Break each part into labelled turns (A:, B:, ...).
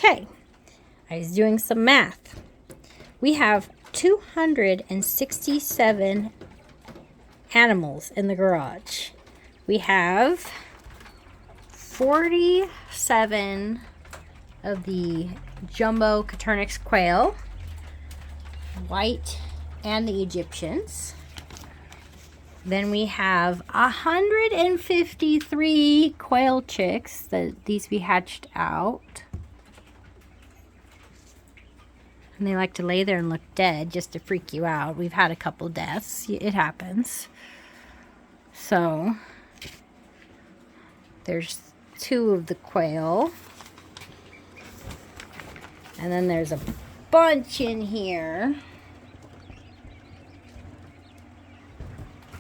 A: Okay, I was doing some math. We have 267 animals in the garage. We have 47 of the jumbo Coturnix quail, white and the Egyptians. Then we have 153 quail chicks that these we hatched out. And they like to lay there and look dead just to freak you out. We've had a couple deaths. It happens. So, there's 2 of the quail. And then there's a bunch in here.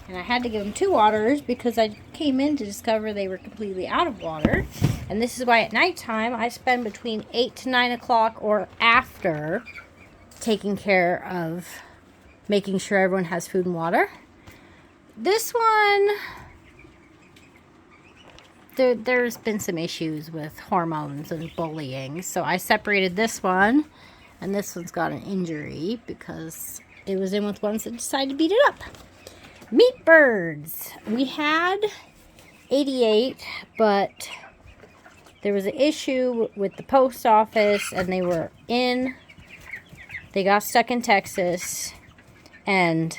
A: And I had to give them 2 waters because I came in to discover they were completely out of water. And this is why at nighttime I spend between 8 to 9 o'clock or after taking care of making sure everyone has food and water. This one, there's been some issues with hormones and bullying. So I separated this one, and this one's got an injury because it was in with ones that decided to beat it up. Meat birds. We had 88, but there was an issue with the post office, and they got stuck in Texas, and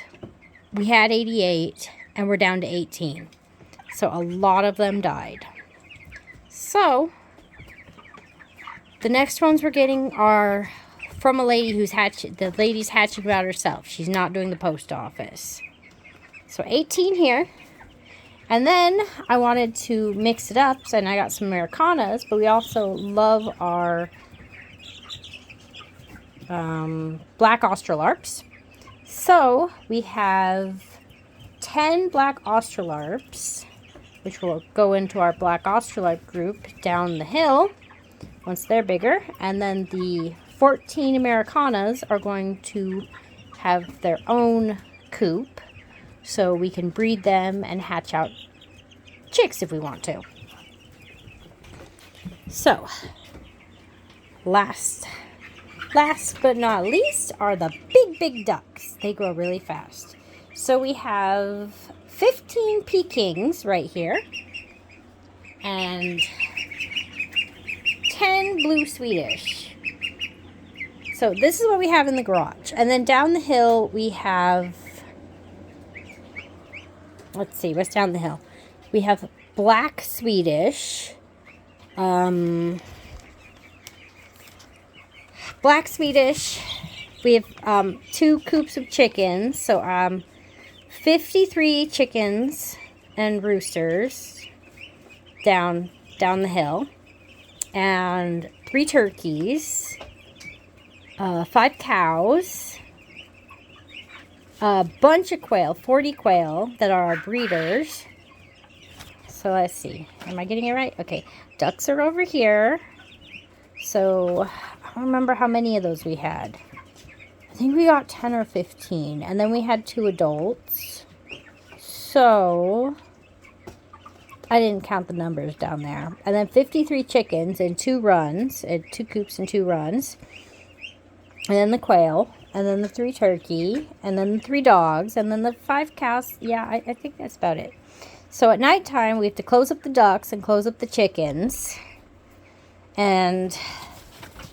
A: we had 88, and we're down to 18. So a lot of them died. So the next ones we're getting are from a lady who's the lady's hatching about herself. She's not doing the post office. So 18 here. And then I wanted to mix it up, and I got some Americanas, but we also love our black Australarps. So we have 10 black Australarps, which will go into our black Australarp group down the hill once they're bigger. And then the 14 Americanas are going to have their own coop, so we can breed them and hatch out chicks if we want to. So, last but not least are the big ducks. They grow really fast. So we have 15 Pekings right here and 10 blue Swedish. So this is what we have in the garage. And then down the hill we have, let's see, what's down the hill? We have black Swedish, black Swedish. We have 2 coops of chickens. So 53 chickens and roosters down the hill, and 3 turkeys, 5 cows, a bunch of quail, 40 quail that are our breeders. So let's see, am I getting it right? Okay, ducks are over here. So I don't remember how many of those we had. I think we got 10 or 15, and then we had 2 adults. So I didn't count the numbers down there. And then 53 chickens in 2 runs, 2 coops and 2 runs. And then the quail, and then the 3 turkey, and then the 3 dogs, and then the 5 cows. Yeah, I think that's about it. So at nighttime, we have to close up the ducks and close up the chickens. And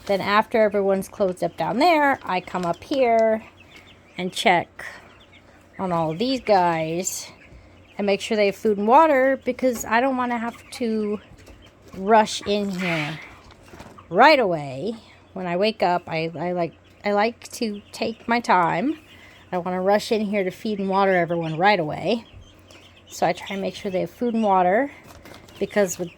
A: then after everyone's closed up down there, I come up here and check on all of these guys and make sure they have food and water, because I don't want to have to rush in here right away. When I wake up, I like to take my time. I want to rush in here to feed and water everyone right away. So I try and make sure they have food and water, because with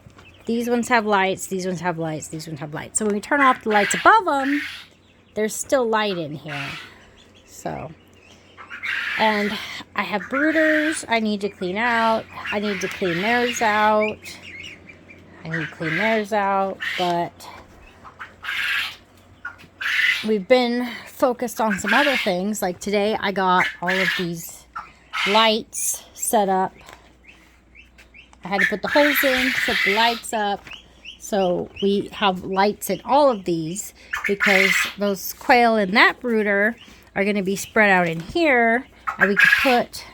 A: these ones have lights, these ones have lights, these ones have lights. So when we turn off the lights above them, there's still light in here. So, and I have brooders I need to clean out. I need to clean theirs out. But we've been focused on some other things. Like today, I got all of these lights set up. I had to put the holes in, set the lights up. So we have lights in all of these because those quail in that brooder are going to be spread out in here, and we could put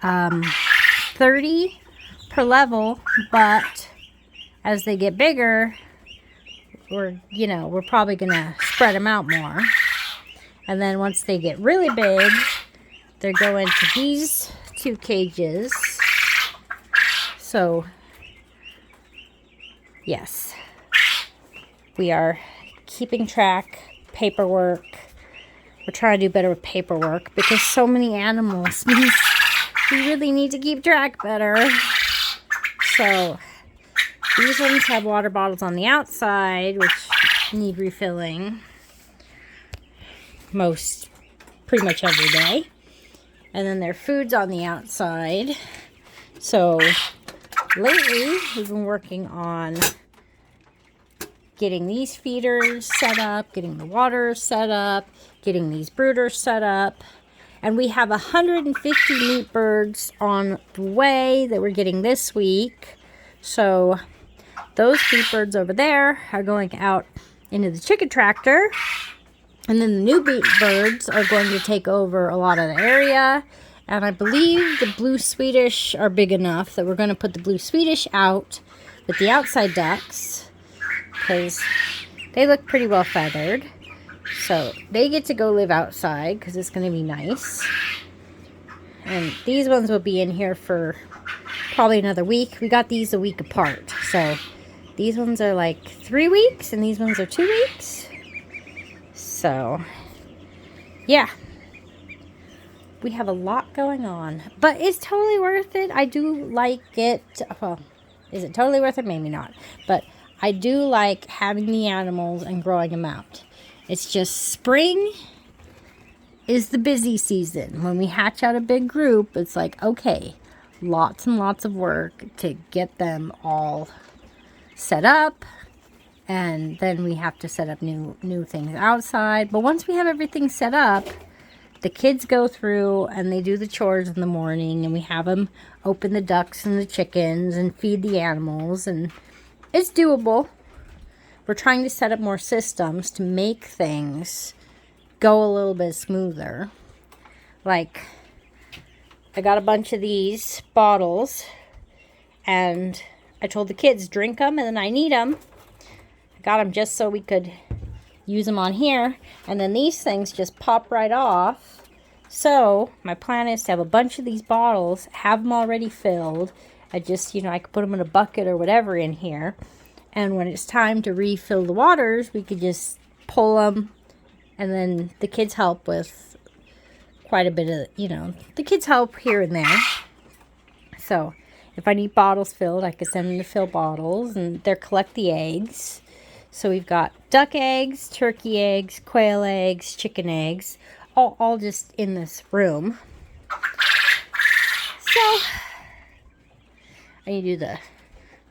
A: 30 per level, but as they get bigger, we're probably going to spread them out more. And then once they get really big, they go into these 2 cages. So yes, we are keeping track, paperwork. We're trying to do better with paperwork because so many animals means we really need to keep track better. So these ones have water bottles on the outside, which need refilling pretty much every day. And then their food's on the outside. So lately, we've been working on getting these feeders set up, getting the water set up, getting these brooders set up. And we have 150 meat birds on the way that we're getting this week. So those meat birds over there are going out into the chicken tractor. And then the new meat birds are going to take over a lot of the area. And I believe the blue Swedish are big enough that we're going to put the blue Swedish out with the outside ducks, because they look pretty well feathered. So they get to go live outside because it's going to be nice. And these ones will be in here for probably another week. We got these a week apart. So these ones are like 3 weeks and these ones are 2 weeks. So yeah, we have a lot going on, but it's totally worth it. I do like it. Well, is it totally worth it? Maybe not. But I do like having the animals and growing them out. It's just spring is the busy season. When we hatch out a big group, it's like, okay, lots and lots of work to get them all set up. And then we have to set up new things outside. But once we have everything set up, the kids go through and they do the chores in the morning, and we have them open the ducks and the chickens and feed the animals, and it's doable. We're trying to set up more systems to make things go a little bit smoother. Like, I got a bunch of these bottles, and I told the kids, drink them, and then I need them. I got them just so we could use them on here, and then these things just pop right off. So my plan is to have a bunch of these bottles, have them already filled. I just, I could put them in a bucket or whatever in here, and when it's time to refill the waters, we could just pull them, and then the kids help with quite a bit of, the kids help here and there. So if I need bottles filled, I could send them to fill bottles, and they'll collect the eggs. So we've got duck eggs, turkey eggs, quail eggs, chicken eggs, all just in this room. So I need to do the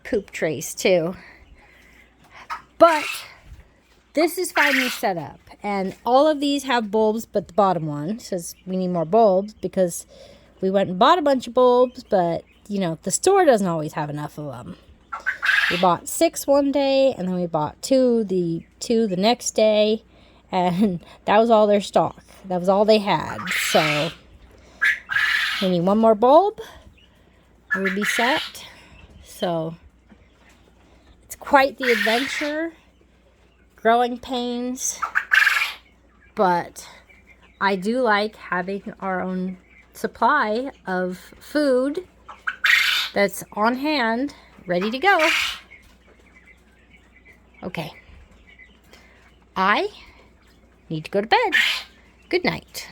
A: poop trays too. But this is finally set up. And all of these have bulbs, but the bottom one says we need more bulbs because we went and bought a bunch of bulbs, but, the store doesn't always have enough of them. We bought 6 one day, and then we bought 2 the next day, and that was all their stock. That was all they had. So we need one more bulb, and we'd be set. So it's quite the adventure. Growing pains, but I do like having our own supply of food that's on hand, ready to go. Okay. I need to go to bed. Good night.